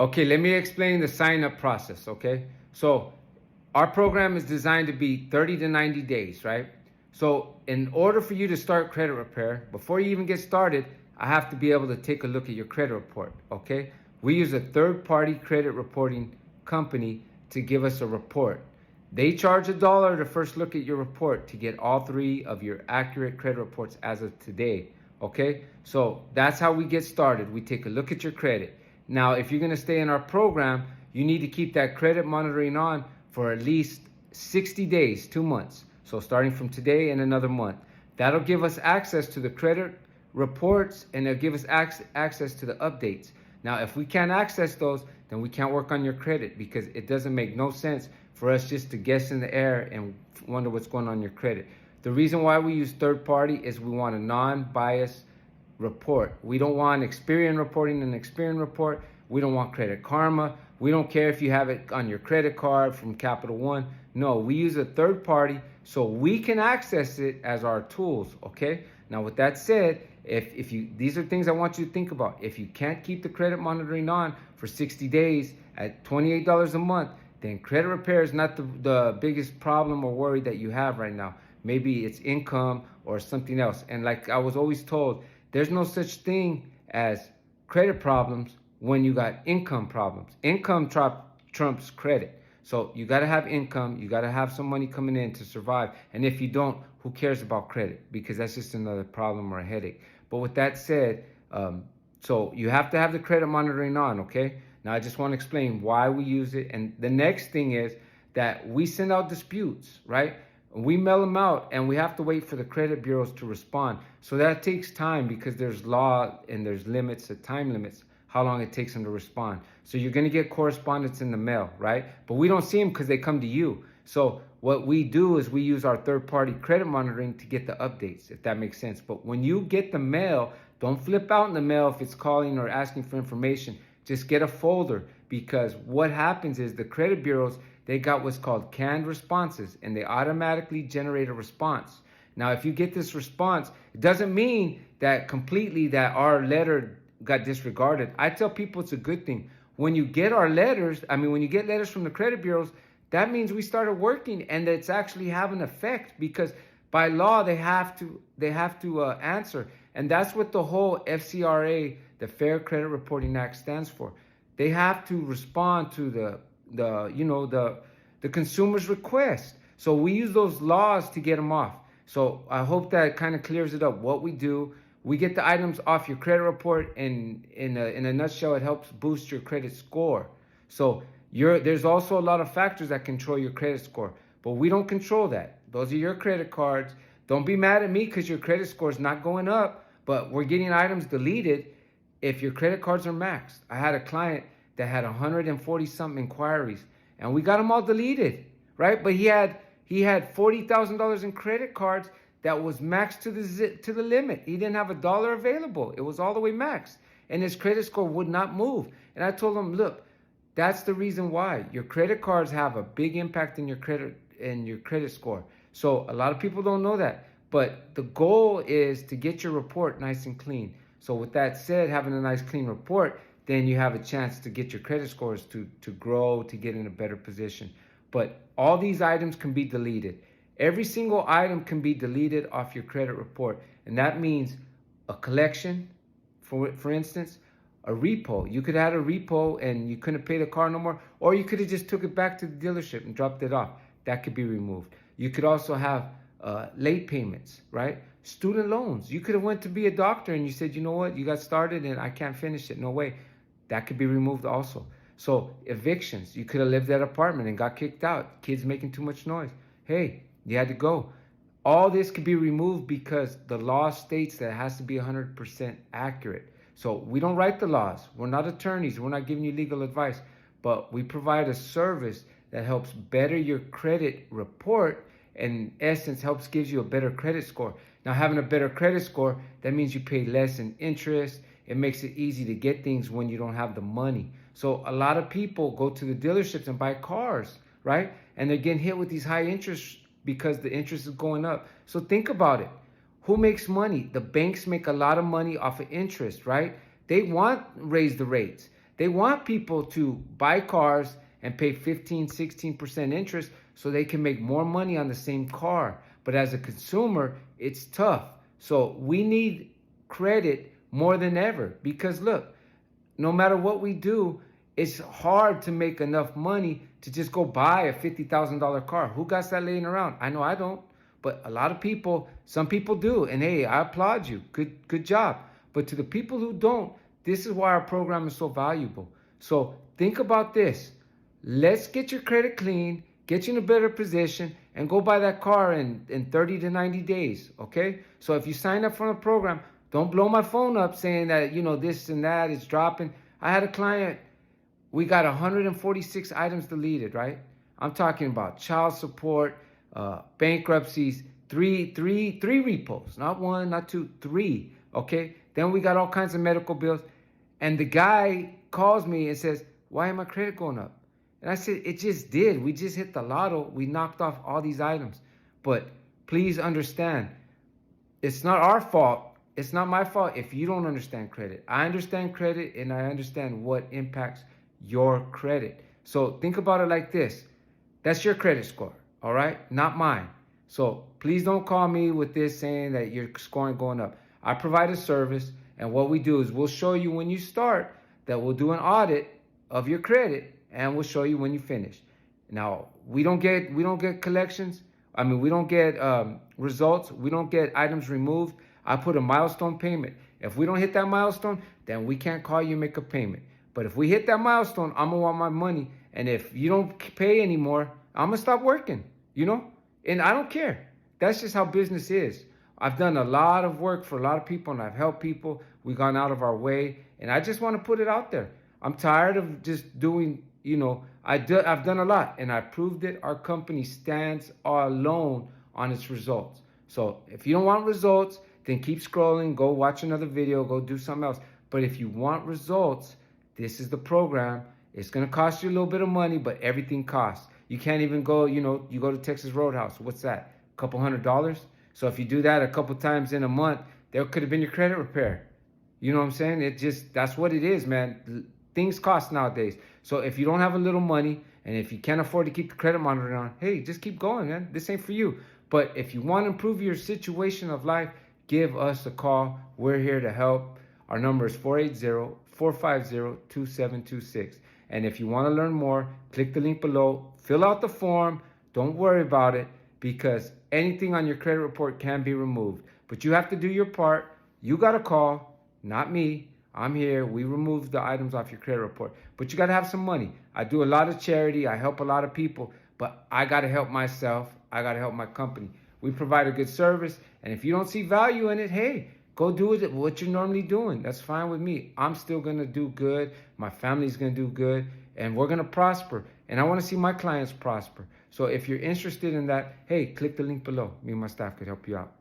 Okay, let me explain the sign up process, okay? So, our program is designed to be 30 to 90 days, right? So, in order for you to start credit repair, before you even get started, I have to be able to take a look at your credit report, okay? We use a third party credit reporting company to give us a report. They charge $1 to first look at your report to get all three of your accurate credit reports as of today, okay? So, that's how we get started. We take a look at your credit. Now, if you're going to stay in our program, you need to keep that credit monitoring on for at least 60 days, 2 months. So starting from today and another month. That'll give us access to the credit reports and it'll give us access to the updates. Now, if we can't access those, then we can't work on your credit because it doesn't make no sense for us just to guess in the air and wonder what's going on in your credit. The reason why we use third party is we want a non-biased report. We don't want Experian reporting an Experian report. We don't want Credit Karma. We don't care if you have it on your credit card from Capital One. No, we use a third party so we can access it as our tools, okay? Now, with that said, if you, these are things I want you to think about. If you can't keep the credit monitoring on for 60 days at $28 a month, then credit repair is not the biggest problem or worry that you have right now. Maybe it's income or something else. And like I was always told, there's no such thing as credit problems when you got income problems. Income trumps credit. So you got to have income. You got to have some money coming in to survive. And if you don't, who cares about credit? Because that's just another problem or a headache. But with that said, so you have to have the credit monitoring on, okay? Now I just want to explain why we use it. And the next thing is that we send out disputes, right? We mail them out and we have to wait for the credit bureaus to respond. So that takes time because there's law and there's limits, time limits, how long it takes them to respond. So you're going to get correspondence in the mail, right? But we don't see them because they come to you. So what we do is we use our third party credit monitoring to get the updates, if that makes sense. But when you get the mail, don't flip out in the mail if it's calling or asking for information. Just get a folder because what happens is the credit bureaus, they got what's called canned responses and they automatically generate a response. Now, if you get this response, it doesn't mean that completely that our letter got disregarded. I tell people it's a good thing. When you get our letters, when you get letters from the credit bureaus, that means we started working and it's actually having an effect because by law they have to answer. And that's what the whole FCRA, the Fair Credit Reporting Act, stands for. They have to respond to the consumer's request. So we use those laws to get them off. So I hope that kind of clears it up. What we do, we get the items off your credit report, and in a nutshell, it helps boost your credit score. So there's also a lot of factors that control your credit score, but we don't control that. Those are your credit cards. Don't be mad at me because your credit score is not going up, but we're getting items deleted if your credit cards are maxed. I had a client that had 140 something inquiries and we got them all deleted, right? But he had $40,000 in credit cards that was maxed to the limit. He didn't have $1 available. It was all the way maxed and his credit score would not move. And I told him, look, that's the reason why your credit cards have a big impact in your credit score. So a lot of people don't know that, but the goal is to get your report nice and clean. So with that said, having a nice clean report, then you have a chance to get your credit scores to grow, to get in a better position. But all these items can be deleted. Every single item can be deleted off your credit report. And that means a collection, for instance, a repo. You could have had a repo and you couldn't pay the car no more, or you could have just took it back to the dealership and dropped it off. That could be removed. You could also have late payments, right? Student loans. You could have went to be a doctor and you said, you know what, you got started and I can't finish it. No way. That could be removed also. So evictions. You could have lived that apartment and got kicked out. Kids making too much noise. Hey, you had to go. All this could be removed because the law states that it has to be 100% accurate. So we don't write the laws. We're not attorneys. We're not giving you legal advice. But we provide a service that helps better your credit report and in essence gives you a better credit score. Now, having a better credit score, that means you pay less in interest. It makes it easy to get things when you don't have the money. So a lot of people go to the dealerships and buy cars, right? And they're getting hit with these high interests because the interest is going up. So think about it. Who makes money? The banks make a lot of money off of interest, right? They want to raise the rates. They want people to buy cars and pay 15, 16% interest so they can make more money on the same car. But as a consumer, it's tough. So we need credit more than ever because look, no matter what we do, it's hard to make enough money to just go buy a $50,000 car. Who got that laying around? I know I don't, but a lot of people, some people do. And hey, I applaud you. Good job. But to the people who don't, this is why our program is so valuable. So think about this. Let's get your credit clean, get you in a better position, and go buy that car in 30 to 90 days, okay? So if you sign up for the program, don't blow my phone up saying that, this and that is dropping. I had a client, we got 146 items deleted, right? I'm talking about child support, bankruptcies, three repos, not one, not two, three, okay? Then we got all kinds of medical bills. And the guy calls me and says, why am my credit going up? And I said, it just did. We just hit the lotto. We knocked off all these items. But please understand, it's not our fault. It's not my fault if you don't understand credit. I understand credit and I understand what impacts your credit. So think about it like this. That's your credit score, all right? Not mine. So please don't call me with this saying that your scoring going up. I provide a service, and what we do is we'll show you when you start that we'll do an audit of your credit, and we'll show you when you finish. Now, we don't get collections. I mean, we don't get results. We don't get items removed. I put a milestone payment. If we don't hit that milestone, then we can't call you and make a payment. But if we hit that milestone, I'm gonna want my money. And if you don't pay anymore, I'm gonna stop working, And I don't care. That's just how business is. I've done a lot of work for a lot of people and I've helped people. We've gone out of our way. And I just want to put it out there. I'm tired of just doing, I've done a lot and I proved it. Our company stands alone on its results. So if you don't want results, then keep scrolling, go watch another video, go do something else. But if you want results, this is the program. It's going to cost you a little bit of money, but everything costs. You can't even go, you go to Texas Roadhouse. What's that? A couple $100? So if you do that a couple times in a month, there could have been your credit repair. You know what I'm saying? That's what it is, man. Things cost nowadays. So if you don't have a little money and if you can't afford to keep the credit monitor on, hey, just keep going, man. This ain't for you. But if you want to improve your situation of life, give us a call. We're here to help. Our number is 480-450-2726. And if you want to learn more, click the link below. Fill out the form. Don't worry about it because anything on your credit report can be removed. But you have to do your part. You got to call, not me. I'm here. We remove the items off your credit report. But you got to have some money. I do a lot of charity. I help a lot of people. But I got to help myself. I got to help my company. We provide a good service. And if you don't see value in it, hey, go do it what you're normally doing. That's fine with me. I'm still going to do good. My family's going to do good. And we're going to prosper. And I want to see my clients prosper. So if you're interested in that, hey, click the link below. Me and my staff could help you out.